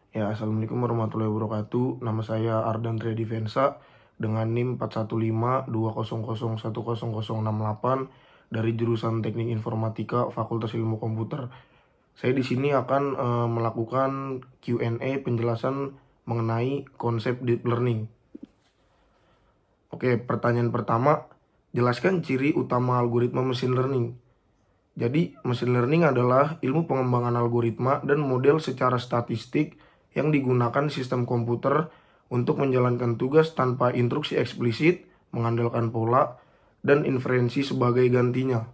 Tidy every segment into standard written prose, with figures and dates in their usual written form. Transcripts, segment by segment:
Ya, Assalamualaikum warahmatullahi wabarakatuh. Nama saya Ardan Triadivensa dengan NIM 41520010068 dari jurusan Teknik Informatika Fakultas Ilmu Komputer. Saya di sini akan melakukan Q&A penjelasan mengenai konsep deep learning. Oke, pertanyaan pertama, jelaskan ciri utama algoritma machine learning. Jadi, machine learning adalah ilmu pengembangan algoritma dan model secara statistik yang digunakan sistem komputer untuk menjalankan tugas tanpa instruksi eksplisit, mengandalkan pola, dan inferensi sebagai gantinya.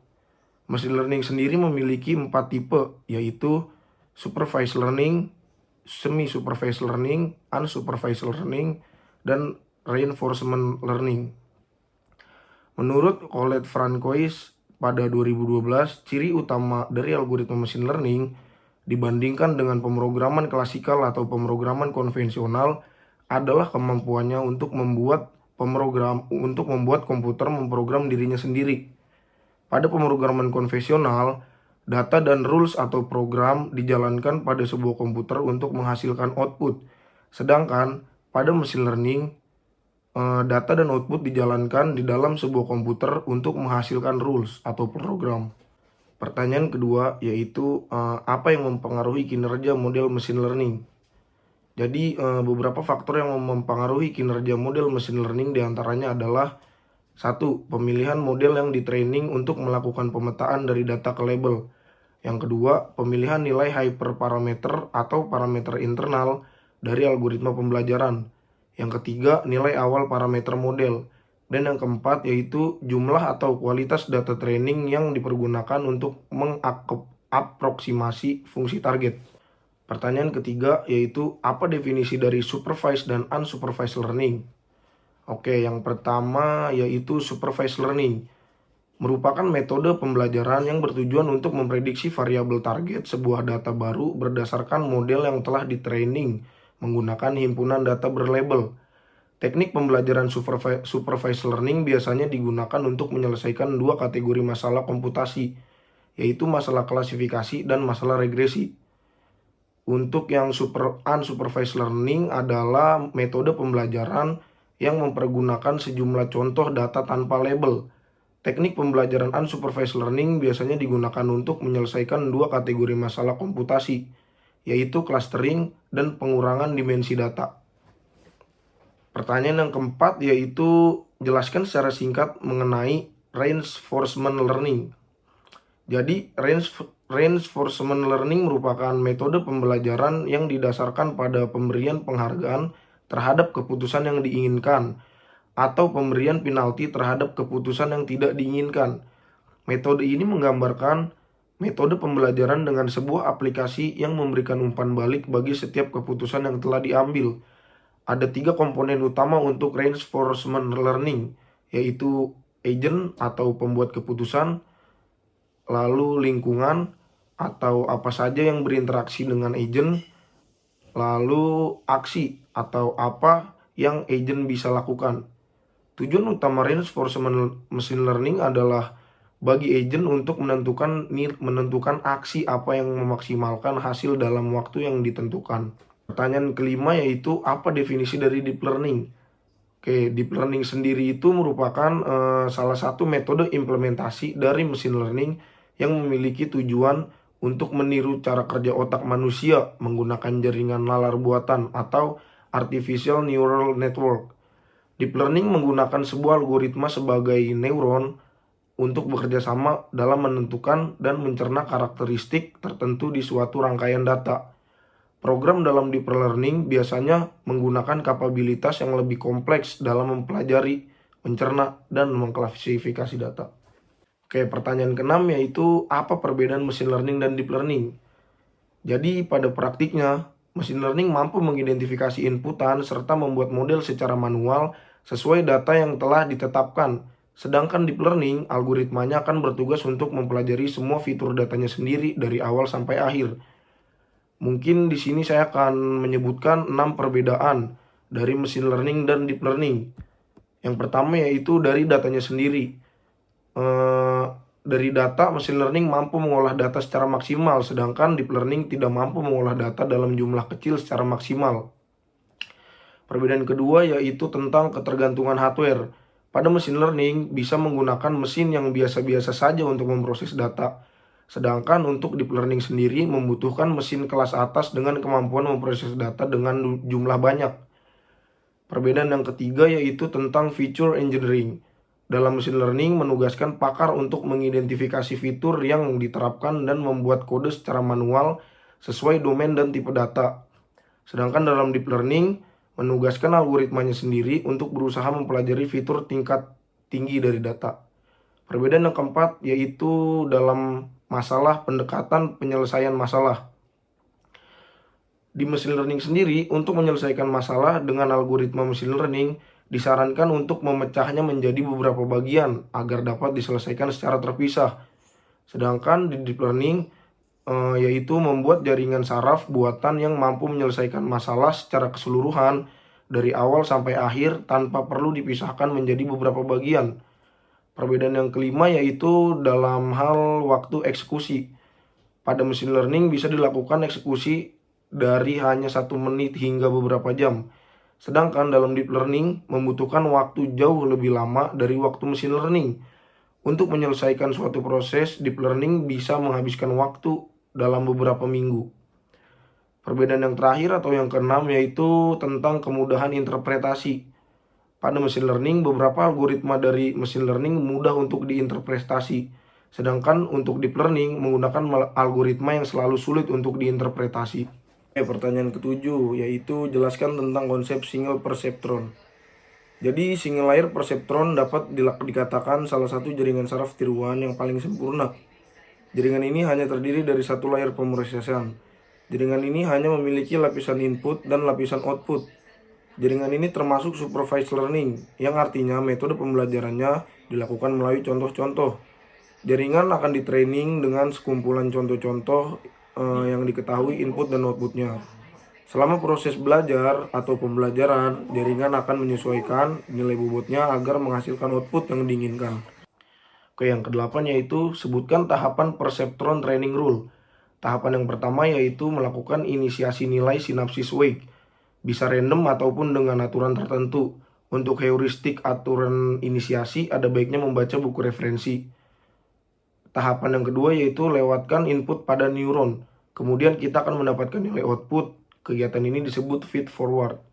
Machine learning sendiri memiliki 4 tipe, yaitu supervised learning, semi-supervised learning, unsupervised learning, dan reinforcement learning. Menurut Colette Francois pada 2012, ciri utama dari algoritma machine learning dibandingkan dengan pemrograman klasikal atau pemrograman konvensional adalah kemampuannya untuk membuat komputer memprogram dirinya sendiri. Pada pemrograman konvensional, data dan rules atau program dijalankan pada sebuah komputer untuk menghasilkan output. Sedangkan pada machine learning, data dan output dijalankan di dalam sebuah komputer untuk menghasilkan rules atau program. Pertanyaan kedua yaitu apa yang mempengaruhi kinerja model machine learning? Jadi beberapa faktor yang mempengaruhi kinerja model machine learning diantaranya adalah 1. Pemilihan model yang ditraining untuk melakukan pemetaan dari data ke label. Yang kedua, pemilihan nilai hyperparameter atau parameter internal dari algoritma pembelajaran. Yang ketiga, nilai awal parameter model. Dan yang keempat yaitu jumlah atau kualitas data training yang dipergunakan untuk mengaproksimasi fungsi target. Pertanyaan ketiga yaitu apa definisi dari supervised dan unsupervised learning? Oke, yang pertama yaitu supervised learning. Merupakan metode pembelajaran yang bertujuan untuk memprediksi variabel target sebuah data baru berdasarkan model yang telah ditraining menggunakan himpunan data berlabel. Teknik pembelajaran supervised learning biasanya digunakan untuk menyelesaikan dua kategori masalah komputasi, yaitu masalah klasifikasi dan masalah regresi. Untuk yang unsupervised learning adalah metode pembelajaran yang mempergunakan sejumlah contoh data tanpa label. Teknik pembelajaran unsupervised learning biasanya digunakan untuk menyelesaikan dua kategori masalah komputasi, yaitu clustering dan pengurangan dimensi data. Pertanyaan yang keempat yaitu jelaskan secara singkat mengenai reinforcement learning. Jadi reinforcement learning merupakan metode pembelajaran yang didasarkan pada pemberian penghargaan terhadap keputusan yang diinginkan atau pemberian penalti terhadap keputusan yang tidak diinginkan. Metode ini menggambarkan metode pembelajaran dengan sebuah aplikasi yang memberikan umpan balik bagi setiap keputusan yang telah diambil. Ada 3 komponen utama untuk reinforcement learning, yaitu agent atau pembuat keputusan, lalu lingkungan atau apa saja yang berinteraksi dengan agent, lalu aksi atau apa yang agent bisa lakukan. Tujuan utama reinforcement machine learning adalah bagi agent untuk menentukan aksi apa yang memaksimalkan hasil dalam waktu yang ditentukan. Pertanyaan kelima yaitu apa definisi dari deep learning? Oke, deep learning sendiri itu merupakan salah satu metode implementasi dari machine learning yang memiliki tujuan untuk meniru cara kerja otak manusia menggunakan jaringan nalar buatan atau artificial neural network. Deep learning menggunakan sebuah algoritma sebagai neuron untuk bekerja sama dalam menentukan dan mencerna karakteristik tertentu di suatu rangkaian data. Program dalam deep learning biasanya menggunakan kapabilitas yang lebih kompleks dalam mempelajari, mencerna, dan mengklasifikasi data. Oke, pertanyaan keenam yaitu apa perbedaan machine learning dan deep learning? Jadi pada praktiknya, machine learning mampu mengidentifikasi inputan serta membuat model secara manual sesuai data yang telah ditetapkan. Sedangkan deep learning, algoritmanya akan bertugas untuk mempelajari semua fitur datanya sendiri dari awal sampai akhir. Mungkin di sini saya akan menyebutkan 6 perbedaan dari machine learning dan deep learning. Yang pertama yaitu dari datanya sendiri. Dari data, machine learning mampu mengolah data secara maksimal, sedangkan deep learning tidak mampu mengolah data dalam jumlah kecil secara maksimal. Perbedaan kedua yaitu tentang ketergantungan hardware. Pada machine learning bisa menggunakan mesin yang biasa-biasa saja untuk memproses data. Sedangkan untuk deep learning sendiri membutuhkan mesin kelas atas dengan kemampuan memproses data dengan jumlah banyak. Perbedaan yang ketiga yaitu tentang feature engineering. Dalam machine learning menugaskan pakar untuk mengidentifikasi fitur yang diterapkan dan membuat kode secara manual sesuai domain dan tipe data. Sedangkan dalam deep learning menugaskan algoritmanya sendiri untuk berusaha mempelajari fitur tingkat tinggi dari data. Perbedaan yang keempat yaitu dalam masalah pendekatan penyelesaian masalah. Di machine learning sendiri, untuk menyelesaikan masalah dengan algoritma machine learning, disarankan untuk memecahnya menjadi beberapa bagian agar dapat diselesaikan secara terpisah. Sedangkan di deep learning, yaitu membuat jaringan saraf buatan yang mampu menyelesaikan masalah secara keseluruhan dari awal sampai akhir tanpa perlu dipisahkan menjadi beberapa bagian. Perbedaan yang kelima yaitu dalam hal waktu eksekusi. Pada machine learning bisa dilakukan eksekusi dari hanya 1 menit hingga beberapa jam. Sedangkan dalam deep learning membutuhkan waktu jauh lebih lama dari waktu machine learning. Untuk menyelesaikan suatu proses, deep learning bisa menghabiskan waktu dalam beberapa minggu. Perbedaan yang terakhir atau yang keenam yaitu tentang kemudahan interpretasi. Pada machine learning, beberapa algoritma dari machine learning mudah untuk diinterpretasi. Sedangkan untuk deep learning menggunakan algoritma yang selalu sulit untuk diinterpretasi. Pertanyaan ketujuh yaitu jelaskan tentang konsep single perceptron. Jadi single layer perceptron dapat dikatakan salah satu jaringan saraf tiruan yang paling sempurna. Jaringan ini hanya terdiri dari satu layar pemrosesan. Jaringan ini hanya memiliki lapisan input dan lapisan output. Jaringan ini termasuk supervised learning, yang artinya metode pembelajarannya dilakukan melalui contoh-contoh. Jaringan akan ditraining dengan sekumpulan contoh-contoh yang diketahui input dan outputnya. Selama proses belajar atau pembelajaran, jaringan akan menyesuaikan nilai bobotnya agar menghasilkan output yang diinginkan. Oke, yang kedelapan yaitu sebutkan tahapan perceptron training rule. Tahapan yang pertama yaitu melakukan inisiasi nilai sinapsis wake. Bisa random ataupun dengan aturan tertentu. Untuk heuristik aturan inisiasi ada baiknya membaca buku referensi. Tahapan yang kedua yaitu lewatkan input pada neuron. Kemudian kita akan mendapatkan nilai output. Kegiatan ini disebut feed forward.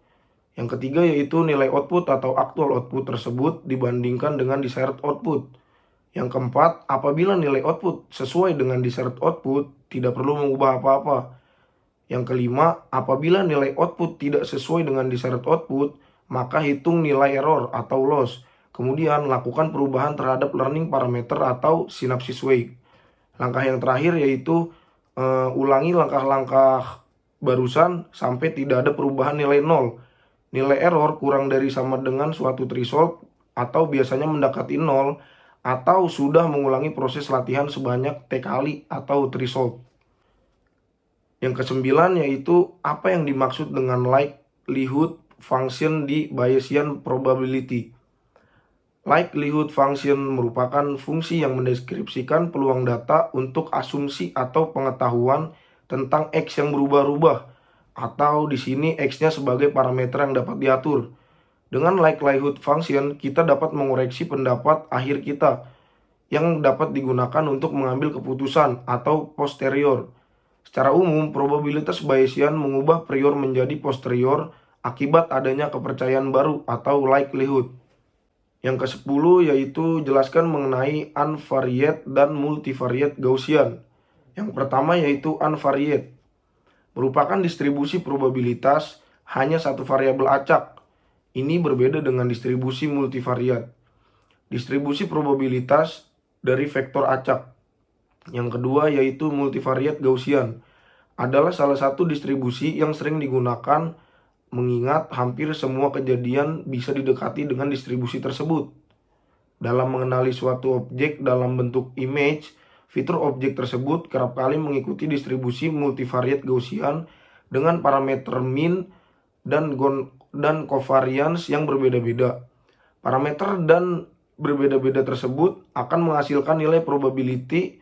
Yang ketiga yaitu nilai output atau actual output tersebut dibandingkan dengan desired output. Yang keempat, apabila nilai output sesuai dengan desired output, tidak perlu mengubah apa-apa. Yang kelima, apabila nilai output tidak sesuai dengan desired output, maka hitung nilai error atau loss. Kemudian lakukan perubahan terhadap learning parameter atau synapsis wake. Langkah yang terakhir yaitu ulangi langkah-langkah barusan sampai tidak ada perubahan nilai 0. Nilai error kurang dari sama dengan suatu threshold atau biasanya mendekati 0 atau sudah mengulangi proses latihan sebanyak T kali atau threshold. Yang kesembilan yaitu apa yang dimaksud dengan likelihood function di Bayesian probability. Likelihood function merupakan fungsi yang mendeskripsikan peluang data untuk asumsi atau pengetahuan tentang X yang berubah-ubah, atau di sini X-nya sebagai parameter yang dapat diatur. Dengan likelihood function, kita dapat mengoreksi pendapat akhir kita yang dapat digunakan untuk mengambil keputusan atau posterior. Secara umum, probabilitas Bayesian mengubah prior menjadi posterior akibat adanya kepercayaan baru atau likelihood. Yang ke-10 yaitu jelaskan mengenai unvariate dan multivariate Gaussian. Yang pertama yaitu unvariate, merupakan distribusi probabilitas hanya satu variabel acak. Ini berbeda dengan distribusi multivariat. Distribusi probabilitas dari vektor acak. Yang kedua yaitu multivariate Gaussian. Adalah salah satu distribusi yang sering digunakan mengingat hampir semua kejadian bisa didekati dengan distribusi tersebut. Dalam mengenali suatu objek dalam bentuk image, fitur objek tersebut kerap kali mengikuti distribusi multivariate Gaussian dengan parameter mean dan covariance yang berbeda-beda. Parameter dan berbeda-beda tersebut akan menghasilkan nilai probability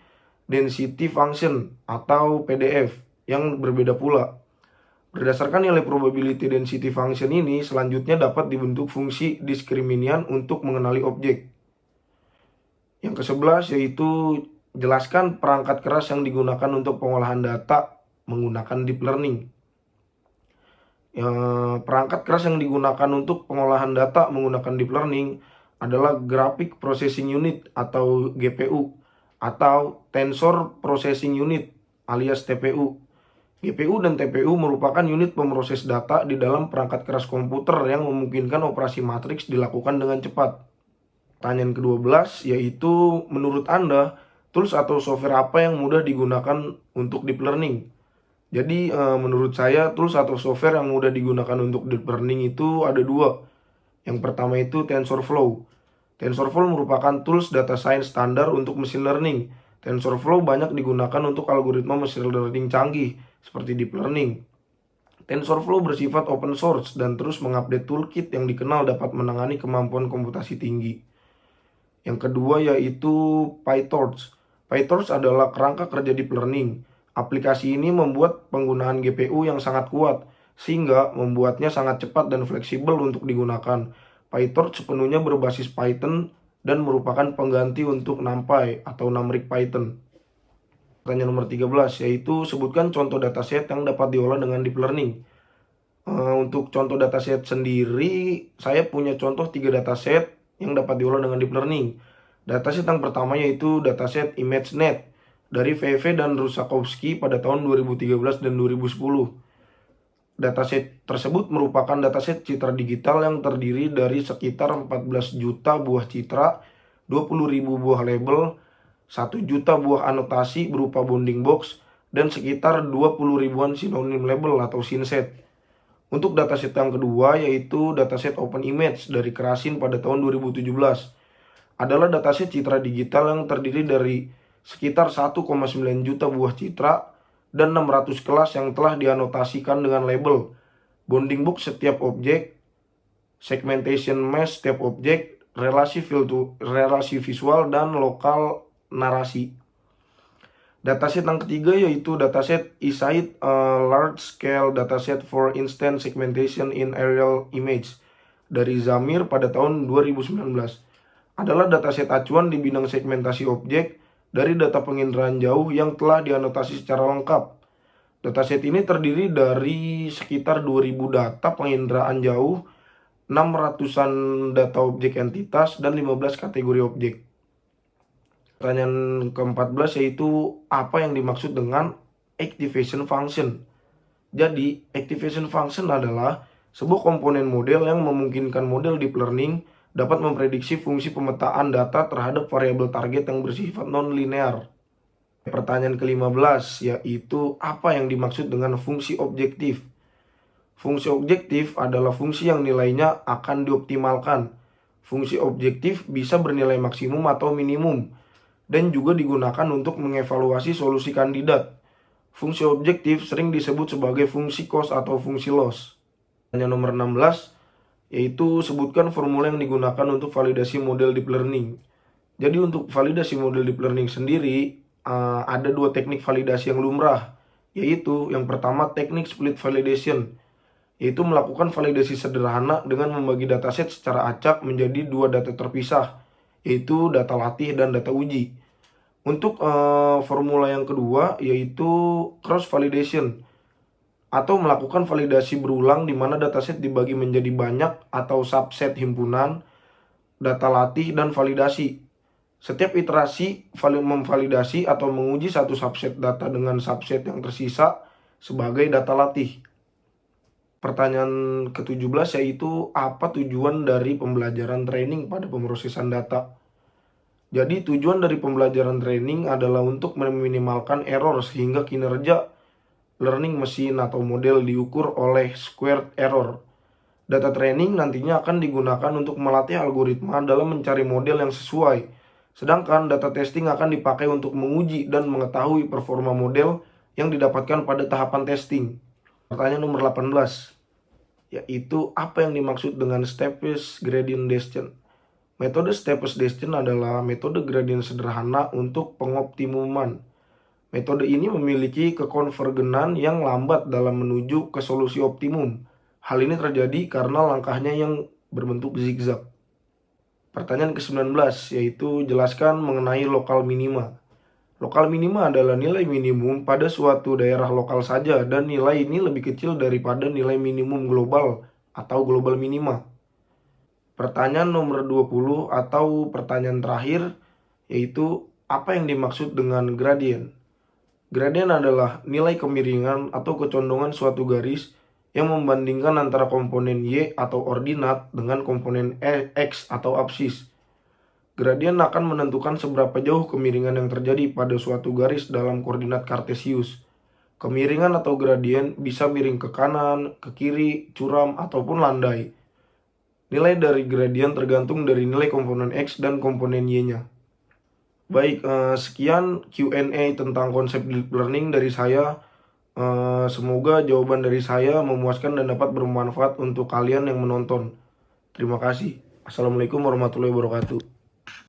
density function atau PDF yang berbeda pula. Berdasarkan nilai probability density function ini, selanjutnya dapat dibentuk fungsi diskriminian untuk mengenali objek. Yang ke-11 yaitu jelaskan perangkat keras yang digunakan untuk pengolahan data menggunakan deep learning. Perangkat keras yang digunakan untuk pengolahan data menggunakan deep learning adalah Graphic Processing Unit atau GPU atau Tensor Processing Unit alias TPU. GPU dan TPU merupakan unit pemroses data di dalam perangkat keras komputer yang memungkinkan operasi matriks dilakukan dengan cepat. Pertanyaan ke-12 yaitu menurut Anda, tools atau software apa yang mudah digunakan untuk deep learning? Jadi menurut saya tools atau software yang mudah digunakan untuk deep learning itu ada dua. Yang pertama itu TensorFlow. TensorFlow merupakan tools data science standar untuk machine learning. TensorFlow banyak digunakan untuk algoritma machine learning canggih seperti deep learning. TensorFlow bersifat open source dan terus mengupdate toolkit yang dikenal dapat menangani kemampuan komputasi tinggi. Yang kedua yaitu PyTorch. PyTorch adalah kerangka kerja deep learning. Aplikasi ini membuat penggunaan GPU yang sangat kuat, sehingga membuatnya sangat cepat dan fleksibel untuk digunakan. PyTorch sepenuhnya berbasis Python dan merupakan pengganti untuk NumPy atau Numeric Python. Pertanyaan nomor 13 yaitu sebutkan contoh dataset yang dapat diolah dengan deep learning. Untuk contoh dataset sendiri, saya punya contoh 3 dataset yang dapat diolah dengan deep learning. Dataset yang pertama yaitu dataset ImageNet dari VV dan Rusakowski pada tahun 2013 dan 2010. Dataset tersebut merupakan dataset citra digital yang terdiri dari sekitar 14 juta buah citra, 20.000 buah label, 1 juta buah anotasi berupa bounding box, dan sekitar 20 ribuan sinonim label atau synset. Untuk dataset yang kedua yaitu dataset Open Image dari Krasin pada tahun 2017. Adalah dataset citra digital yang terdiri dari sekitar 1,9 juta buah citra dan 600 kelas yang telah dianotasikan dengan label, bounding box setiap objek, segmentation mesh setiap objek, relasi visual, dan lokal narasi. Dataset yang ketiga yaitu dataset eSight, Large Scale Dataset for Instant Segmentation in Aerial Image dari Zamir pada tahun 2019. Adalah dataset acuan di bidang segmentasi objek dari data penginderaan jauh yang telah dianotasi secara lengkap. Dataset ini terdiri dari sekitar 2000 data penginderaan jauh, 600-an data objek entitas, dan 15 kategori objek. Pertanyaan ke-14 yaitu apa yang dimaksud dengan activation function. Jadi, activation function adalah sebuah komponen model yang memungkinkan model deep learning dapat memprediksi fungsi pemetaan data terhadap variabel target yang bersifat non-linear. Pertanyaan ke-15 yaitu apa yang dimaksud dengan fungsi objektif. Fungsi objektif adalah fungsi yang nilainya akan dioptimalkan. Fungsi objektif bisa bernilai maksimum atau minimum dan juga digunakan untuk mengevaluasi solusi kandidat. Fungsi objektif sering disebut sebagai fungsi cost atau fungsi loss. Pertanyaan nomor 16 yaitu sebutkan formula yang digunakan untuk validasi model deep learning. Jadi untuk validasi model deep learning sendiri ada dua teknik validasi yang lumrah, yaitu yang pertama teknik split validation, yaitu melakukan validasi sederhana dengan membagi dataset secara acak menjadi dua data terpisah, yaitu data latih dan data uji. Untuk formula yang kedua yaitu cross validation, atau melakukan validasi berulang di mana dataset dibagi menjadi banyak atau subset himpunan, data latih, dan validasi. Setiap iterasi memvalidasi atau menguji satu subset data dengan subset yang tersisa sebagai data latih. Pertanyaan ke-17 yaitu apa tujuan dari pembelajaran training pada pemrosesan data. Jadi tujuan dari pembelajaran training adalah untuk meminimalkan error sehingga kinerja learning machine atau model diukur oleh squared error. Data training nantinya akan digunakan untuk melatih algoritma dalam mencari model yang sesuai. Sedangkan data testing akan dipakai untuk menguji dan mengetahui performa model yang didapatkan pada tahapan testing. Pertanyaan nomor 18, yaitu apa yang dimaksud dengan step-based gradient descent. Metode steepest descent adalah metode gradien sederhana untuk pengoptimuman. Metode ini memiliki kekonvergenan yang lambat dalam menuju ke solusi optimum. Hal ini terjadi karena langkahnya yang berbentuk zigzag. Pertanyaan ke-19 yaitu jelaskan mengenai lokal minima. Lokal minima adalah nilai minimum pada suatu daerah lokal saja dan nilai ini lebih kecil daripada nilai minimum global atau global minima. Pertanyaan nomor 20 atau pertanyaan terakhir yaitu apa yang dimaksud dengan gradien? Gradien adalah nilai kemiringan atau kecondongan suatu garis yang membandingkan antara komponen Y atau ordinat dengan komponen X atau absis. Gradien akan menentukan seberapa jauh kemiringan yang terjadi pada suatu garis dalam koordinat kartesius. Kemiringan atau gradien bisa miring ke kanan, ke kiri, curam, ataupun landai. Nilai dari gradien tergantung dari nilai komponen X dan komponen Y-nya. Baik, sekian Q&A tentang konsep deep learning dari saya. Semoga jawaban dari saya memuaskan dan dapat bermanfaat untuk kalian yang menonton. Terima kasih. Assalamualaikum warahmatullahi wabarakatuh.